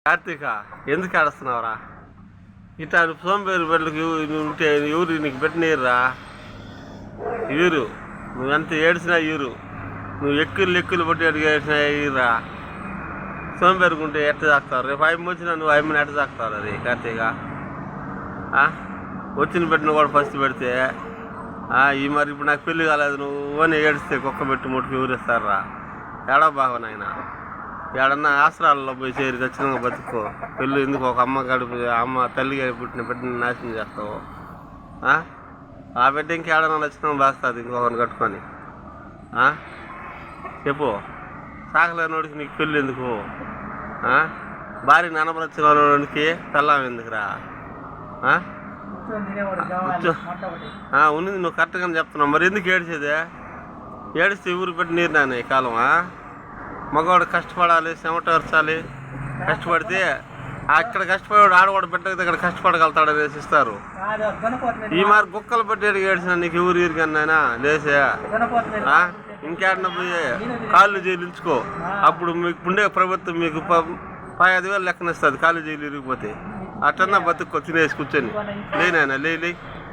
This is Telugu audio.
కార్తీక ఎందుకు ఏడుస్తున్నావురా? ఇట్లా సోంబేరు బిడ్డలకు ఉంటే ఎవరు నీకు పెట్టినీరురా? ఇవ్వరు. నువ్వెంత ఏడ్చినా ఇవ్వరు. నువ్వు ఎక్కులు పట్టి ఏడ్చినా ఇవ్వరా? సోంబేరుకుంటే ఎట్ట తాకుతావు? రేపు ఆయన వచ్చినా నువ్వు ఆయమ్మని ఎట్ట తాకుతావు? అది కార్తీక వచ్చిన పెట్టిన కూడా ఫస్ట్ పెడితే ఈ మరి ఇప్పుడు నాకు పెళ్ళి కాలేదు నువ్వు అని ఏడిస్తే కుక్క పెట్టి ముట్టుకు ఊరేస్తారా? ఏడా బాగా నాయన ఏడన్నా ఆశ్రయాల్లో పోయి చేరి ఖచ్చితంగా బతుకో. పెళ్ళి ఎందుకు ఒక అమ్మ గడుపు అమ్మ తల్లి పుట్టిన బిడ్డని నాశనం చేస్తావు? ఆ బిడ్డ ఇంకేడన్నా నచ్చినా బాస్తుంది ఇంకొకరిని కట్టుకొని. చెప్పు, సాకలేనోడికి నీకు పెళ్ళి ఎందుకు? భార్యని అనపరచిన వాడికి పెళ్ళాం ఎందుకురా? ఉన్నది నువ్వు కరెక్ట్గానే చెప్తున్నావు. మరి ఎందుకు ఏడిచేదే? ఏడిస్తే ఊరు పెట్టి నీరు నాన్న ఈ కాలం. మగవాడు కష్టపడాలి, చెమటర్చాలి. కష్టపడితే అక్కడ కష్టపడేవాడు ఆడవాడు బిడ్డకి ఇక్కడ కష్టపడగలుగుతాడు అనేసి ఇస్తారు. ఈ మరి గుక్కలు పెట్టి ఏడిచిన నీకు ఊరు ఊరికన్నా లేసే ఇంకేడన్నా పోయి కాళ్ళు జైలుంచుకో. అప్పుడు మీకు ఉండే ప్రభుత్వం మీకు 5,000 లెక్కనిస్తుంది కాళ్ళు జైలు ఇరిగిపోతే. అట్టన్నా బతుక్కో తినేసి కూర్చొని. లేనాయన లే